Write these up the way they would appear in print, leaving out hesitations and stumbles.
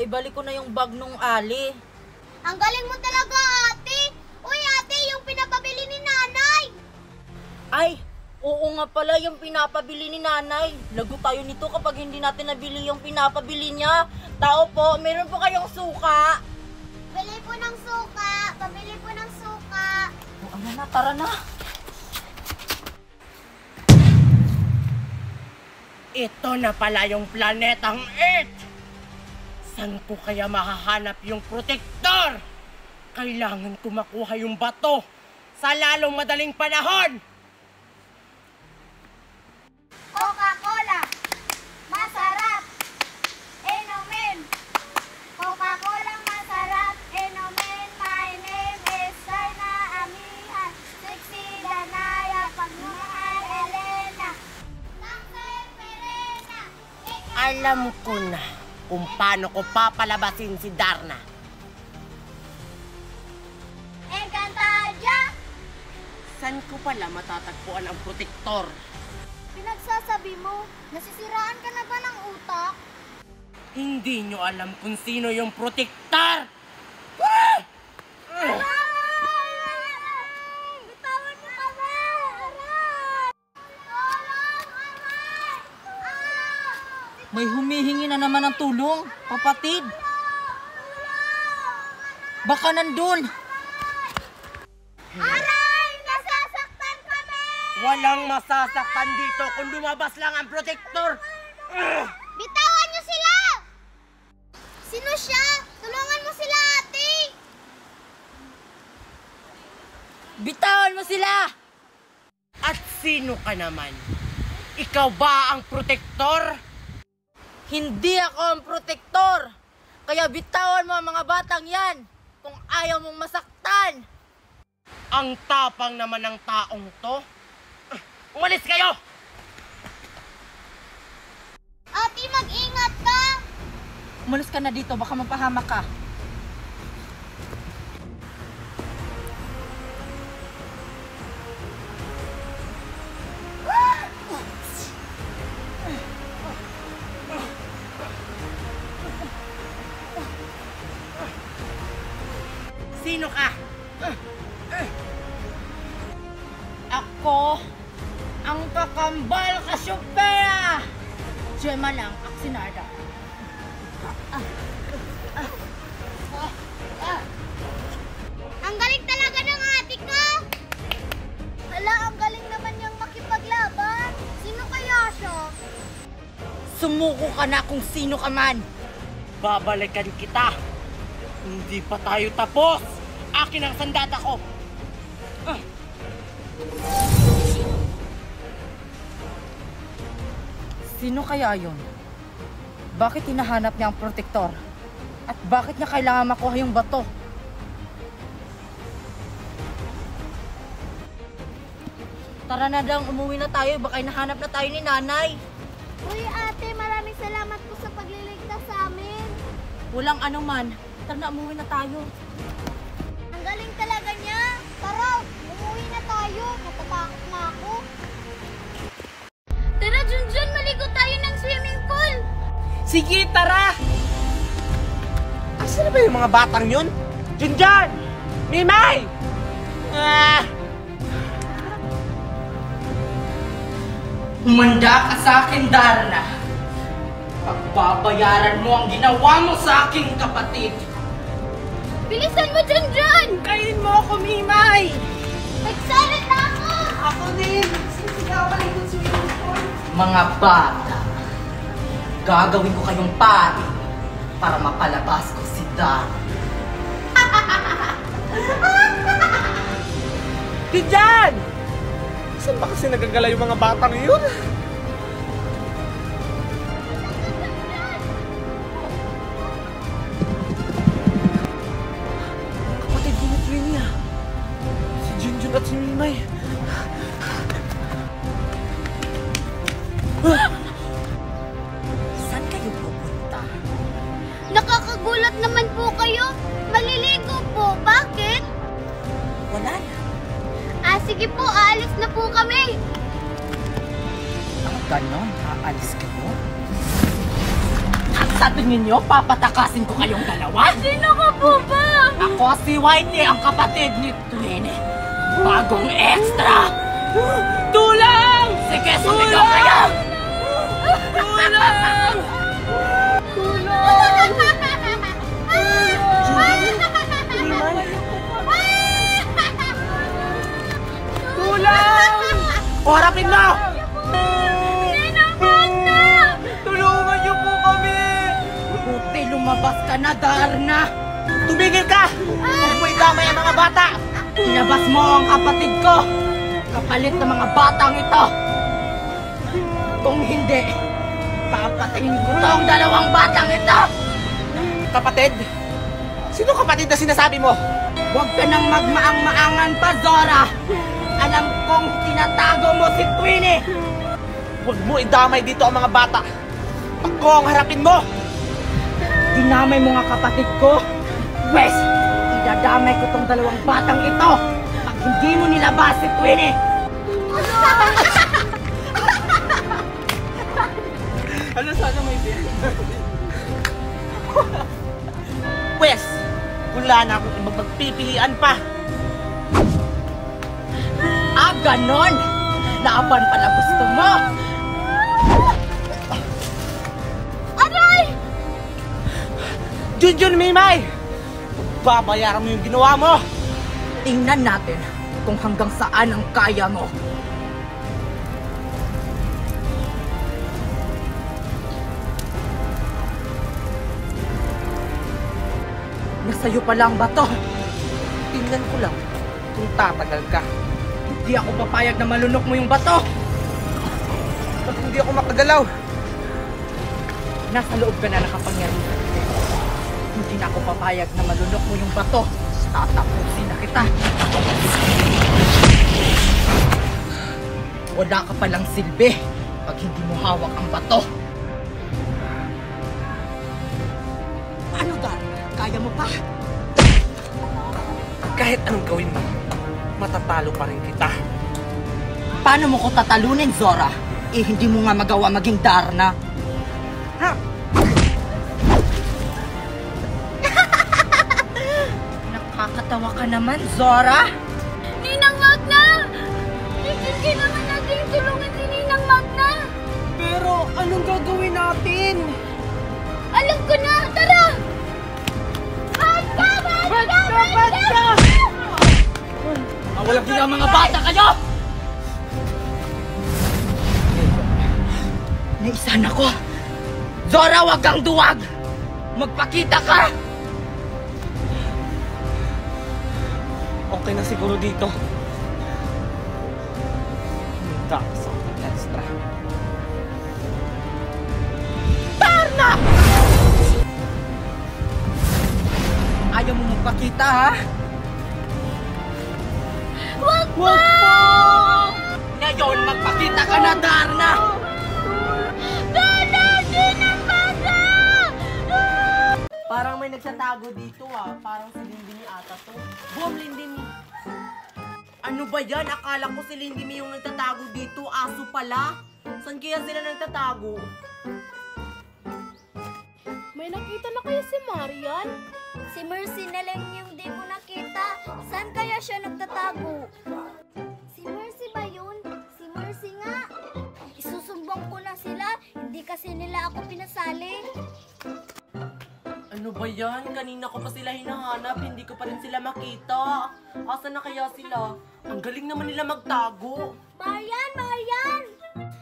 ibalik ko na yung bag nung Ali. Ang galing mo talaga, ate. Uy, ate, yung pinapabili ni nanay. Ay, oo nga pala yung pinapabili ni nanay. Lago tayo nito kapag hindi natin nabili yung pinapabili niya. Tao po, meron po kayong suka. Bili po ng suka. Pabili po ng suka. O, ano na, tara na. Ito na pala yung planetang Earth! Saan ko kaya mahahanap yung protector? Kailangan ko makuha yung bato sa lalong madaling panahon! Coca-Cola. Masarap. Inumin. Coca-Cola masarap. Inumin. My name is Sarna Amihan. Sexy Danaya. Pagmamahal Elena. Tangsel Perena. Alam ko na kung paano ko papalabasin si Darna. Encantadia. Saan ko pala matatagpuan ang protector? Pinagsasabi mo, nasisiraan ka na ba ng utak? Hindi nyo alam kung sino yung protector! Bitawan mo kami! Aray! Tulong! Aray! May humihingi na naman ng tulong, kapatid. Baka nandun. Aray! Nasasaktan kami! Walang masasaktan dito kung lumabas lang ang protector! Bitawan niyo sila! Sino siya? Tulungan mo sila, ate! Bitawan mo sila! At sino ka naman? Ikaw ba ang protector? Hindi ako ang protektor. Kaya bitawan mo ang mga batang yan kung ayaw mong masaktan. Ang tapang naman ng taong to. Umalis kayo! Ate, mag-ingat ka! Umalis ka na dito, baka mapahamak ka. Sino ka? Ako, ang kakambal Cassiopeia! Gemma lang, Aksinarda. Ang galing talaga ng ate ko! Hala, ang galing naman niyang makipaglaban. Sino kaya siya? Sumuko ka na kung sino ka man. Babalikan kita. Hindi pa tayo tapos. Akin ang sandata ko. Sino kaya yun? Bakit hinahanap niya ang protektor? At bakit niya kailangan makuha yung bato? Tara na lang, umuwi na tayo. Baka hinahanap na tayo ni nanay. Uy, ate, maraming salamat po sa pagliligtas sa amin. Walang anuman. Tara na, umuwi na tayo. Ang galing talaga niya. Tara, umuwi na tayo. Natatakot na ako. Tara, Junjun, maligo tayo ng swimming pool. Sige, tara! Asan na ba yung mga batang yun? Junjun! Mimay! Humanda ka sa akin, Darna. Pagbabayaran mo ang ginawa mo sa aking kapatid. Bilisan mo, Junjun! Kainin mo ako, Mimay! Excited na ako! Ako din! Sisigawan ko swimming pool! Mga bata, gagawin ko kayong pari para mapalabas ko si Darna. Junjun! Saan ba kasi nagagala yung mga batang yun? Kapatid ko ni Twinia. Si Junjun at si Mimay. Saan kayo pupunta? Nakakagulat naman po kayo. Maliligo po. Bakit? Wala na. Sige po, aalis na po kami. Ganon, aalis kayo? Sa tingin niyo, papatakasin ko kayong dalawa? Sino ka po ba? Ako si Whitey, ang kapatid ni Twinnie. Bagong extra! Tulang! Sige, sumigaw kayo! Tulang! Tulang! Tulang! O, harapin na! Tulungan niyo po kami! Buti lumabas ka na, Darna! Tumigil ka! Huwag mo ikamay ang mga bata! Ilabas mo ang kapatid ko! Kapalit ng mga batang ito! Kung hindi, papatayin ko tong dalawang batang ito! Kapatid? Sino kapatid na sinasabi mo? Huwag ka nang magmaang-maangan pa, Zora! Alam kong tinatago mo si Twinnie! Huwag mo idamay dito ang mga bata! Ako ang harapin mo! Dinamay mo nga kapatid ko? Wes, idadamay ko tong dalawang batang ito pag hindi mo nilabas si Twinnie! Ano sana may beer? Wes, wala na akong magpipilian pa! Ah, ganon! Laban pala gusto mo! Aray! Junjun Mimay! Babayaran mo yung ginawa mo! Tingnan natin kung hanggang saan ang kaya mo. Nasa'yo pa lang ba to? Tingnan ko lang kung tatagal ka. Hindi ako papayag na malunok mo yung bato! Ba't hindi ako makagalaw? Nasa loob ka na nakapangyarihan. Hindi na ako papayag na malunok mo yung bato. Tatapusin na kita. Wala ka palang silbi pag hindi mo hawak ang bato. Ano, Dar? Kaya mo pa? Kahit anong gawin mo, matatalo pa rin kita. Paano mo ko tatalunin, Zora? Eh, hindi mo nga magawa maging Darna. Ha? Nakakatawa ka naman, Zora. Ninang Magna! Kailangan natin tulungan si Ninang Magna! Pero anong gagawin natin? Alam ko na! Tara! Basta! Walang gila mga bata kayo! Naisan ako! Zora, wag kang duwag! Magpakita ka! Okay na siguro dito. Hinta sa extra. Darna! Ayaw mo magpakita, ha? Wag Wag po! Ngayon, magpakita ka na, Darna! Dada! Ninang Magna! Parang may nagsatago dito, ah. Parang si Lindimi ata to. Boom, Lindimi! Ano ba yan? Akala ko si Lindimi yung nagtatago dito. Aso pala. Saan kaya sila nagtatago? May nakita na kaya si Marian? Si Mercy na lang yung di ko nakita. Saan kaya siya nagtatago? Si Mercy ba yun? Si Mercy nga. Isusumbong ko na sila. Hindi kasi nila ako pinasali. Ano ba yan? Kanina ko pa sila hinahanap. Hindi ko pa rin sila makita. Asa na kaya sila? Ang galing naman nila magtago. Marian! Marian!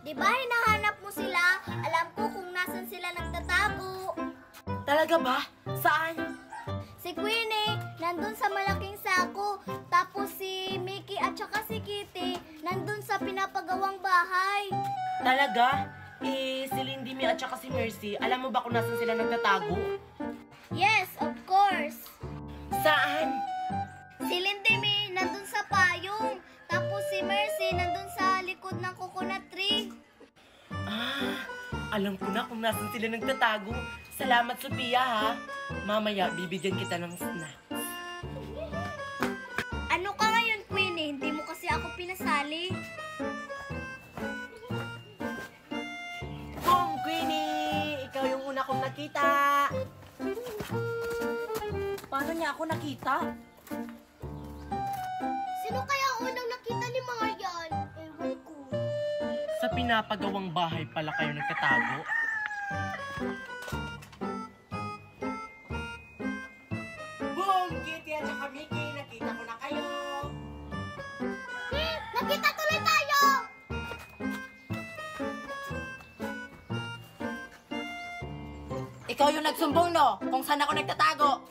Di ba hinahanap mo sila? Alam ko kung nasan sila nagtatago. Talaga ba? Saan? Si Queenie, nandun sa malaking sako. Tapos si Mickey at saka si Kitty, nandun sa pinapagawang bahay. Talaga? Eh, si Lindimi at saka si Mercy, alam mo ba kung nasan sila nagtatago? Yes, of course. Saan? Si Lindimi, nandun sa payong. Tapos si Mercy, nandun sa likod ng coconut tree. Ah, alam ko na kung nasan sila nagtatago. Salamat, Sophia, ha? Mamaya, bibigyan kita ng snack. Ano ka ngayon, Queenie? Hindi mo kasi ako pinasali. Kung Queenie, ikaw yung una kong nakita. Paano niya ako nakita? Sino kaya ang unang nakita ni Marian? Ewan ko. Sa pinapagawang bahay pala kayo nagtatago? Boom! Kitty at saka Mickey, nakita ko na kayo! Nakita tuloy tayo! Ikaw yung nagsumbong, no? Kung saan ako nagtatago.